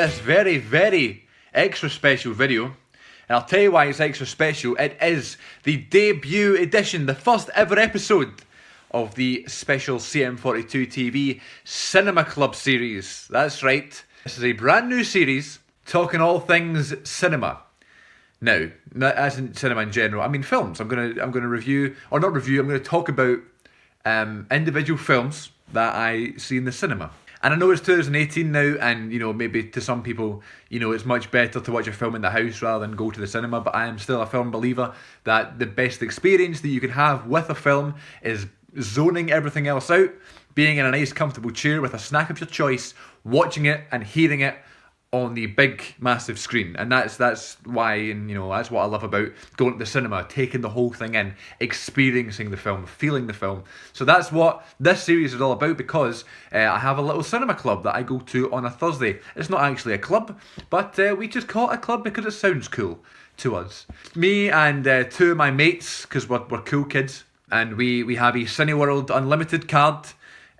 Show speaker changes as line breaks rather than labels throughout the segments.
this very, very extra special video. And I'll tell you why it's extra special. It is the debut edition, the first ever episode of the special CM42 TV Cinema Club series. That's right. This is a brand new series talking all things cinema. Now, as in cinema in general, I mean films. I'm gonna review, or not review. I'm gonna talk about individual films that I see in the cinema. And I know it's 2018 now, and maybe to some people, it's much better to watch a film in the house rather than go to the cinema. But I am still a firm believer that the best experience that you can have with a film is zoning everything else out, being in a nice comfortable chair with a snack of your choice, watching it and hearing it on the big massive screen. And that's why, and that's what I love about going to the cinema, taking the whole thing in, experiencing the film, feeling the film. So that's what this series is all about, because I have a little cinema club that I go to on a Thursday. It's not actually a club, but we just call it a club because it sounds cool to us. Me and two of my mates, because we're cool kids, and we have a Cineworld Unlimited card,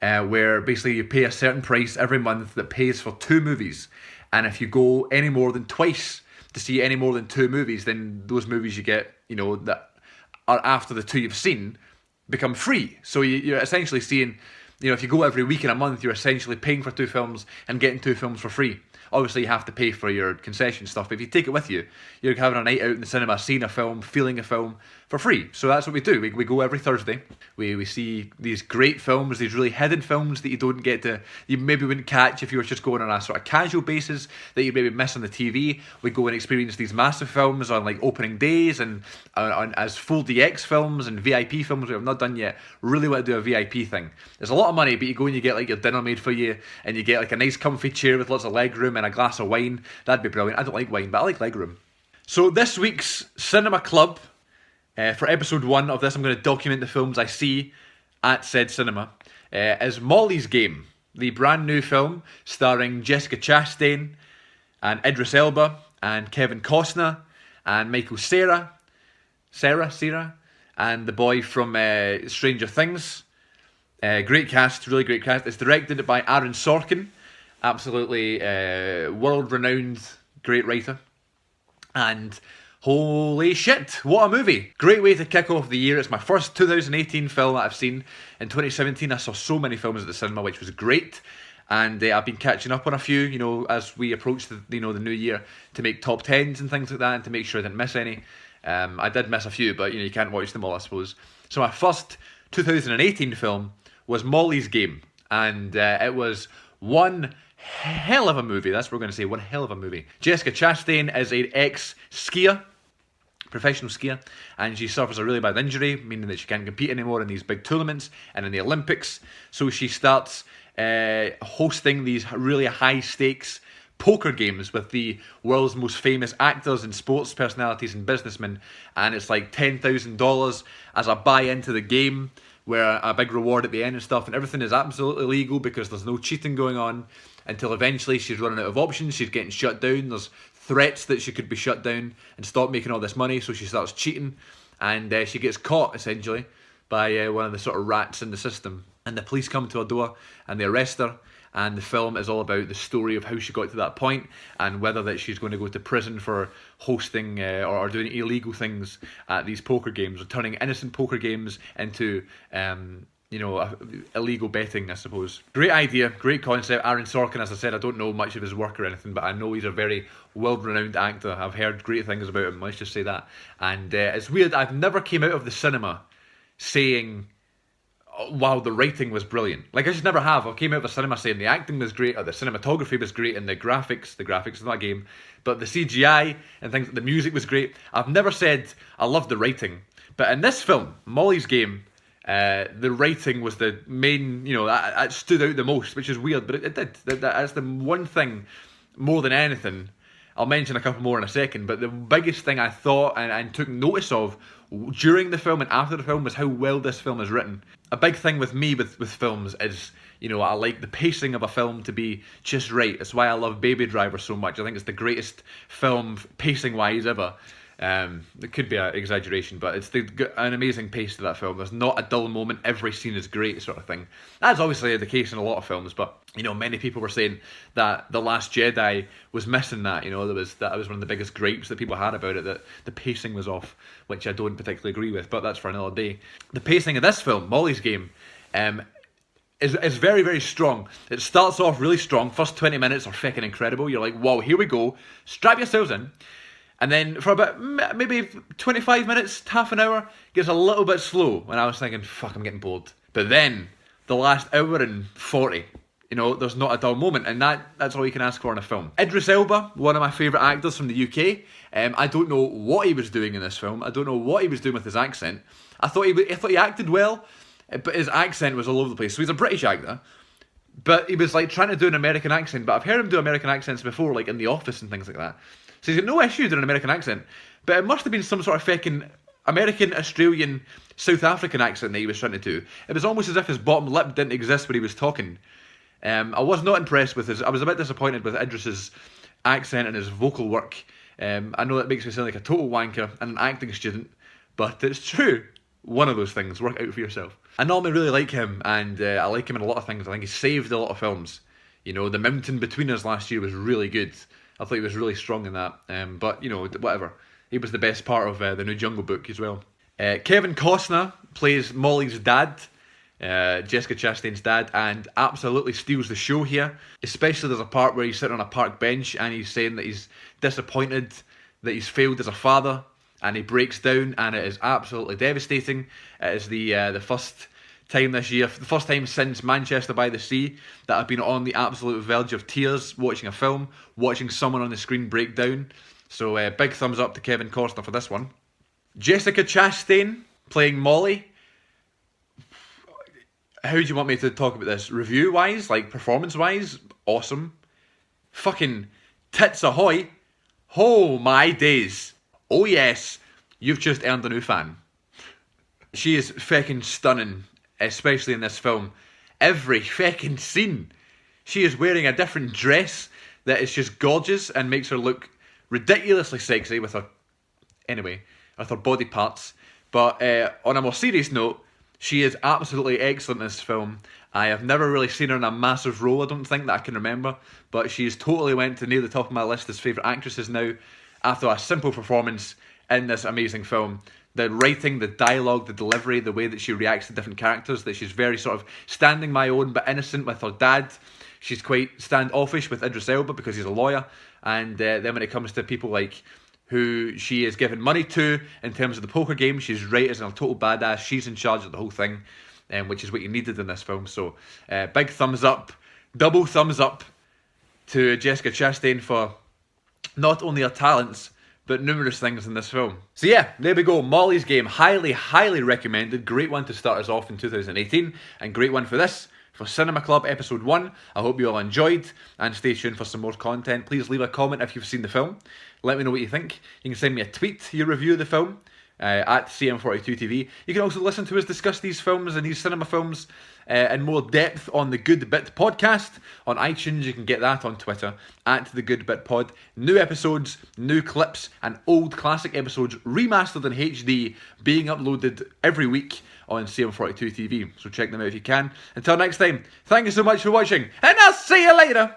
where basically you pay a certain price every month that pays for 2 movies. And if you go any more than twice to see any more than 2 movies, then those movies you get, that are after the 2 you've seen, become free. So you're essentially seeing, if you go every week in a month, you're essentially paying for 2 films and getting 2 films for free. Obviously, you have to pay for your concession stuff, but if you take it with you, you're having a night out in the cinema, seeing a film, feeling a film for free. So that's what we do. We go every Thursday. We see these great films, these really hidden films that you maybe wouldn't catch if you were just going on a sort of casual basis that you maybe miss on the TV. We go and experience these massive films on like opening days and as full DX films and VIP films we have not done yet. Really want to do a VIP thing. There's a lot of money, but you go and you get like your dinner made for you, and you get like a nice comfy chair with lots of leg room and a glass of wine. That'd be brilliant. I don't like wine, but I like leg room. So this week's Cinema Club, for episode 1 of this, I'm going to document the films I see at said cinema, is Molly's Game, the brand new film starring Jessica Chastain and Idris Elba and Kevin Costner and Michael Cera, and the boy from Stranger Things. Great cast, really great cast. It's directed by Aaron Sorkin, absolutely world-renowned great writer. And holy shit, what a movie. Great way to kick off the year. It's my first 2018 film that I've seen. In 2017 I saw so many films at the cinema, which was great. And I've been catching up on a few, as we approach the new year, to make top 10s and things like that, and to make sure I didn't miss any. I did miss a few, but you can't watch them all, I suppose. So my first 2018 film was Molly's Game. And it was one hell of a movie. That's what we're going to say, one hell of a movie. Jessica Chastain is an ex-skier, professional skier, and she suffers a really bad injury, meaning that she can't compete anymore in these big tournaments and in the Olympics. So she starts hosting these really high-stakes poker games with the world's most famous actors and sports personalities and businessmen, and it's like $10,000 as a buy into the game, where a big reward at the end and stuff, and everything is absolutely legal because there's no cheating going on, until eventually she's running out of options, she's getting shut down, there's threats that she could be shut down and stop making all this money, so she starts cheating, and she gets caught, essentially, by one of the sort of rats in the system. And the police come to her door, and they arrest her, and the film is all about the story of how she got to that point, and whether that she's going to go to prison for hosting or doing illegal things at these poker games, or turning innocent poker games into illegal betting, I suppose. Great idea, great concept. Aaron Sorkin, as I said, I don't know much of his work or anything, but I know he's a very world-renowned actor. I've heard great things about him, let's just say that. And it's weird, I've never came out of the cinema saying, oh, wow, the writing was brilliant. Like, I just never have. I came out of the cinema saying the acting was great, or the cinematography was great, and the graphics is not a game, but the CGI and things, the music was great. I've never said I loved the writing. But in this film, Molly's Game, the writing was the main, it stood out the most, which is weird, but it did. That's the one thing, more than anything. I'll mention a couple more in a second, but the biggest thing I thought and took notice of during the film and after the film was how well this film is written. A big thing with me with films is, I like the pacing of a film to be just right. That's why I love Baby Driver so much. I think it's the greatest film, pacing-wise, ever. It could be an exaggeration, but it's an amazing pace to that film. There's not a dull moment. Every scene is great, sort of thing. That's obviously the case in a lot of films, but many people were saying that The Last Jedi was missing that. That was one of the biggest gripes that people had about it, that the pacing was off, which I don't particularly agree with, but that's for another day. The pacing of this film, Molly's Game, is very, very strong. It starts off really strong. First 20 minutes are fucking incredible. You're like, wow, here we go. Strap yourselves in. And then for about maybe 25 minutes, half an hour, gets a little bit slow. And I was thinking, fuck, I'm getting bored. But then, the last hour and 40, there's not a dull moment. And that's all you can ask for in a film. Idris Elba, one of my favourite actors from the UK. I don't know what he was doing in this film. I don't know what he was doing with his accent. I thought he acted well, but his accent was all over the place. So he's a British actor. But he was like trying to do an American accent. But I've heard him do American accents before, like in The Office and things like that. So he's got no issue doing an American accent, but it must have been some sort of fucking American, Australian, South African accent that he was trying to do. It was almost as if his bottom lip didn't exist when he was talking. I was not impressed with I was a bit disappointed with Idris's accent and his vocal work. I know that makes me sound like a total wanker and an acting student, but it's true. One of those things, work out for yourself. I normally really like him, and I like him in a lot of things. I think he saved a lot of films. The Mountain Between Us last year was really good. I thought he was really strong in that, but whatever. He was the best part of the new Jungle Book as well. Kevin Costner plays Molly's dad, Jessica Chastain's dad, and absolutely steals the show here. Especially there's a part where he's sitting on a park bench and he's saying that he's disappointed that he's failed as a father, and he breaks down, and it is absolutely devastating. It is the first time this year, the first time since Manchester by the Sea, that I've been on the absolute verge of tears watching a film, watching someone on the screen break down. So big thumbs up to Kevin Costner for this one. Jessica Chastain playing Molly. How do you want me to talk about this? Review-wise, like performance-wise, awesome. Fucking tits ahoy. Oh my days. Oh yes, you've just earned a new fan. She is fucking stunning. Especially in this film. Every fucking scene. She is wearing a different dress that is just gorgeous and makes her look ridiculously sexy with her body parts. But on a more serious note, she is absolutely excellent in this film. I have never really seen her in a massive role, I don't think, that I can remember. But she's totally went to near the top of my list as favourite actresses now after a simple performance in this amazing film. The writing, the dialogue, the delivery, the way that she reacts to different characters, that she's very sort of standing my own but innocent with her dad. She's quite standoffish with Idris Elba because he's a lawyer. And then when it comes to people like who she is given money to in terms of the poker game, she's right as a total badass. She's in charge of the whole thing, which is what you needed in this film. So big thumbs up, double thumbs up to Jessica Chastain for not only her talents, but numerous things in this film. So yeah, there we go. Molly's Game, highly, highly recommended. Great one to start us off in 2018, and great one for this, for Cinema Club Episode 1. I hope you all enjoyed, and stay tuned for some more content. Please leave a comment if you've seen the film. Let me know what you think. You can send me a tweet, your review of the film, at CM42TV. You can also listen to us discuss these films and these cinema films in more depth on the Good Bit podcast on iTunes. You can get that on Twitter at the Good Bit Pod. New episodes, new clips, and old classic episodes remastered in HD being uploaded every week on CM42TV. So check them out if you can. Until next time, thank you so much for watching, and I'll see you later.